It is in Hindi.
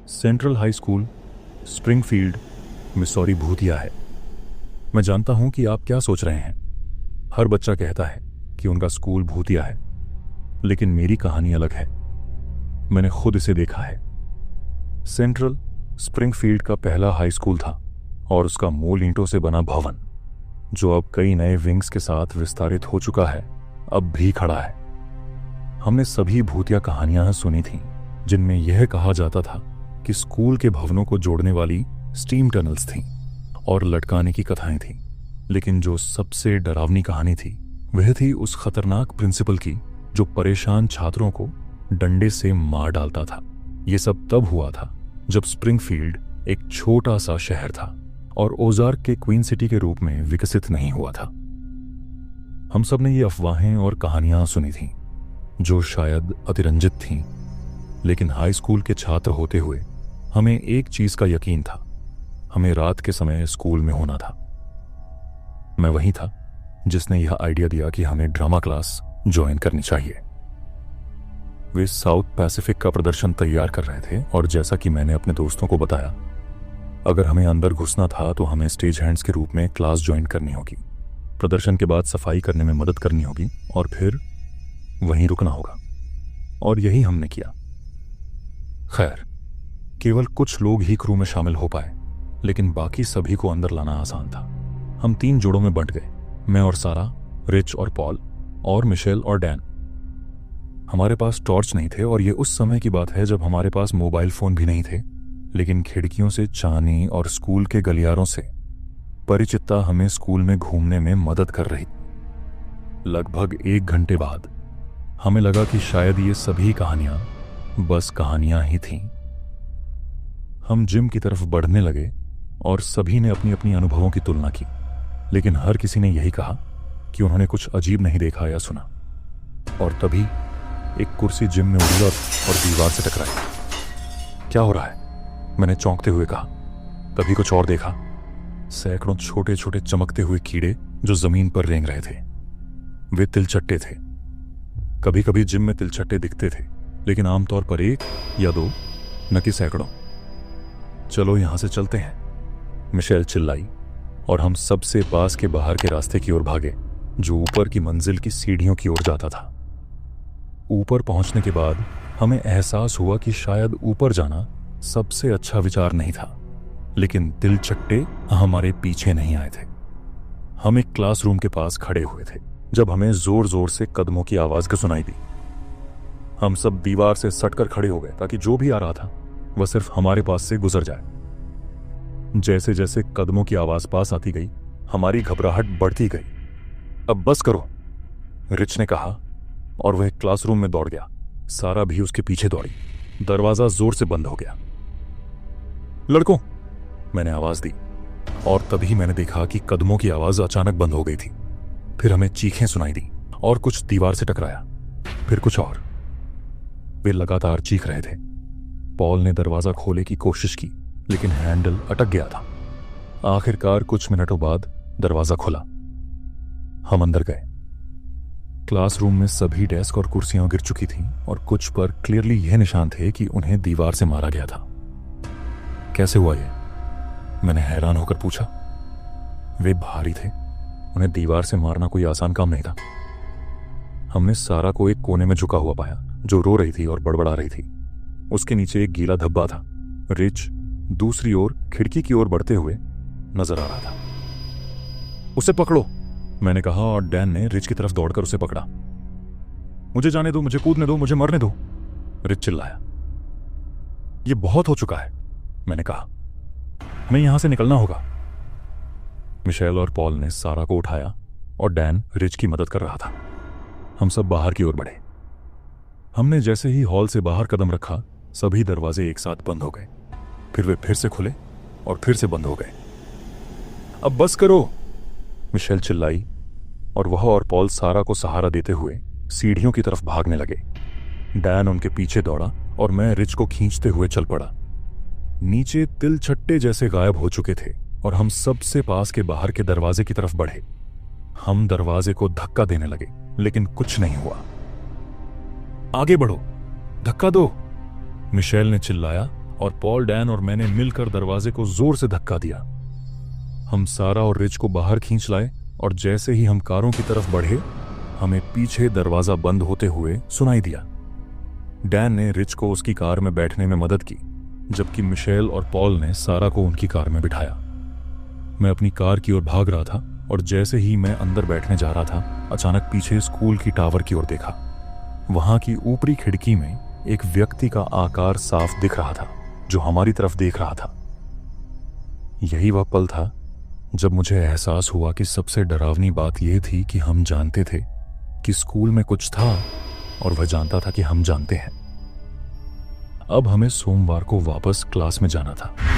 Central high school, Springfield, Missouri भूतिया है। मैं जानता हूं कि आप क्या सोच रहे हैं। हर बच्चा कहता है कि उनका स्कूल भूतिया है, लेकिन मेरी कहानी अलग है। मैंने खुद इसे देखा है। सेंट्रल स्प्रिंगफील्ड का पहला हाई स्कूल था और उसका मूल ईंटों से बना भवन, जो अब कई नए विंग्स के साथ विस्तारित हो चुका है, अब भी खड़ा है। हमने सभी भूतिया कहानियां सुनी थीं, जिनमें यह कहा जाता था कि स्कूल के भवनों को जोड़ने वाली स्टीम टनल्स थीं और लटकाने की कथाएं थीं। लेकिन जो सबसे डरावनी कहानी थी, वह थी उस खतरनाक प्रिंसिपल की जो परेशान छात्रों को डंडे से मार डालता था। यह सब तब हुआ था जब स्प्रिंगफील्ड एक छोटा सा शहर था और ओजार्क के क्वीन सिटी के रूप में विकसित नहीं हुआ था। हम सब ने ये अफवाहें और कहानियां सुनी थीं, जो शायद अतिरंजित थीं, लेकिन हाई स्कूल के छात्र होते हुए हमें एक चीज का यकीन था। हमें रात के समय स्कूल में होना था। मैं वही था जिसने यह आइडिया दिया कि हमें ड्रामा क्लास ज्वाइन करनी चाहिए। वे साउथ पैसिफिक का प्रदर्शन तैयार कर रहे थे और जैसा कि मैंने अपने दोस्तों को बताया, अगर हमें अंदर घुसना था तो हमें स्टेज हैंड्स के रूप में क्लास ज्वाइन करनी होगी। प्रदर्शन के बाद सफाई करने में मदद करनी होगी और फिर वहीं रुकना होगा। और यही हमने किया। खैर, केवल कुछ लोग ही क्रू में शामिल हो पाए, लेकिन बाकी सभी को अंदर लाना आसान था। हम 3 जोड़ों में बंट गए, मैं और सारा, रिच और पॉल, और मिशेल और डैन। हमारे पास टॉर्च नहीं थे और ये उस समय की बात है जब हमारे पास मोबाइल फोन भी नहीं थे, लेकिन खिड़कियों से चांदनी और स्कूल के गलियारों से परिचितता हमें स्कूल में घूमने में मदद कर रही। लगभग 1 घंटे बाद हमें लगा कि शायद ये सभी कहानियां बस कहानियां ही थीं। हम जिम की तरफ बढ़ने लगे और सभी ने अपनी अपनी अनुभवों की तुलना की, लेकिन हर किसी ने यही कहा कि उन्होंने कुछ अजीब नहीं देखा या सुना। और तभी एक कुर्सी जिम में उड़ी और दीवार से टकराई। क्या हो रहा है? मैंने चौंकते हुए कहा। तभी कुछ और देखा। सैकड़ों छोटे छोटे चमकते हुए कीड़े जो जमीन पर रेंग रहे थे। वे तिलचट्टे थे। कभी कभी जिम में तिलचट्टे दिखते थे, लेकिन आमतौर पर 1 या 2, न कि सैकड़ों। चलो यहां से चलते हैं, मिशेल चिल्लाई और हम सबसे पास के बाहर के रास्ते की ओर भागे, जो ऊपर की मंजिल की सीढ़ियों की ओर जाता था। ऊपर पहुंचने के बाद हमें एहसास हुआ कि शायद ऊपर जाना सबसे अच्छा विचार नहीं था, लेकिन तिलचट्टे हमारे पीछे नहीं आए थे। हम एक क्लासरूम के पास खड़े हुए थे जब हमें जोर जोर से कदमों की आवाज सुनाई दी। हम सब दीवार से सटकर खड़े हो गए ताकि जो भी आ रहा था वह सिर्फ हमारे पास से गुजर जाए। जैसे जैसे कदमों की आवाज पास आती गई, हमारी घबराहट बढ़ती गई। अब बस करो, रिच ने कहा और वह क्लासरूम में दौड़ गया। सारा भी उसके पीछे दौड़ी। दरवाजा जोर से बंद हो गया। लड़कों, मैंने आवाज दी और तभी मैंने देखा कि कदमों की आवाज अचानक बंद हो गई थी। फिर हमें चीखें सुनाई दी और कुछ दीवार से टकराया, फिर कुछ और। वे लगातार चीख रहे थे। पॉल ने दरवाजा खोलने की कोशिश की, लेकिन हैंडल अटक गया था। आखिरकार कुछ मिनटों बाद दरवाजा खुला। हम अंदर गए। क्लासरूम में सभी डेस्क और कुर्सियां गिर चुकी थीं और कुछ पर क्लियरली यह निशान थे कि उन्हें दीवार से मारा गया था। कैसे हुआ ये? मैंने हैरान होकर पूछा। वे भारी थे, उन्हें दीवार से मारना कोई आसान काम नहीं था। हमने सारा को एक कोने में झुका हुआ पाया, जो रो रही थी और बड़बड़ा रही थी। उसके नीचे एक गीला धब्बा था। रिच दूसरी ओर खिड़की की ओर बढ़ते हुए नजर आ रहा था। उसे पकड़ो, मैंने कहा और डैन ने रिच की तरफ दौड़कर उसे पकड़ा। मुझे जाने दो, मुझे कूदने दो, मुझे मरने दो, रिच चिल्लाया। यह बहुत हो चुका है, मैंने कहा। हमें यहां से निकलना होगा। मिशेल और पॉल ने सारा को उठाया और डैन रिच की मदद कर रहा था। हम सब बाहर की ओर बढ़े। हमने जैसे ही हॉल से बाहर कदम रखा, सभी दरवाजे एक साथ बंद हो गए। फिर वे फिर से खुले और फिर से बंद हो गए। अब बस करो, मिशेल चिल्लाई और वह और पॉल सारा को सहारा देते हुए सीढ़ियों की तरफ भागने लगे। डैन उनके पीछे दौड़ा और मैं रिच को खींचते हुए चल पड़ा। नीचे तिलचट्टे जैसे गायब हो चुके थे और हम सबसे पास के बाहर के दरवाजे की तरफ बढ़े। हम दरवाजे को धक्का देने लगे, लेकिन कुछ नहीं हुआ। आगे बढ़ो, धक्का दो, मिशेल ने चिल्लाया और पॉल, डैन और मैंने मिलकर दरवाजे को जोर से धक्का दिया। हम सारा और रिच को बाहर खींच लाए और जैसे ही हम कारों की तरफ बढ़े, हमें पीछे दरवाजा बंद होते हुए सुनाई दिया। डैन ने रिच को उसकी कार में बैठने में मदद की, जबकि मिशेल और पॉल ने सारा को उनकी कार में बिठाया। मैं अपनी कार की ओर भाग रहा था और जैसे ही मैं अंदर बैठने जा रहा था, अचानक पीछे स्कूल की टावर की ओर देखा। वहां की ऊपरी खिड़की में एक व्यक्ति का आकार साफ दिख रहा था जो हमारी तरफ देख रहा था। यही वह पल था जब मुझे एहसास हुआ कि सबसे डरावनी बात यह थी कि हम जानते थे कि स्कूल में कुछ था और वह जानता था कि हम जानते हैं। अब हमें सोमवार को वापस क्लास में जाना था।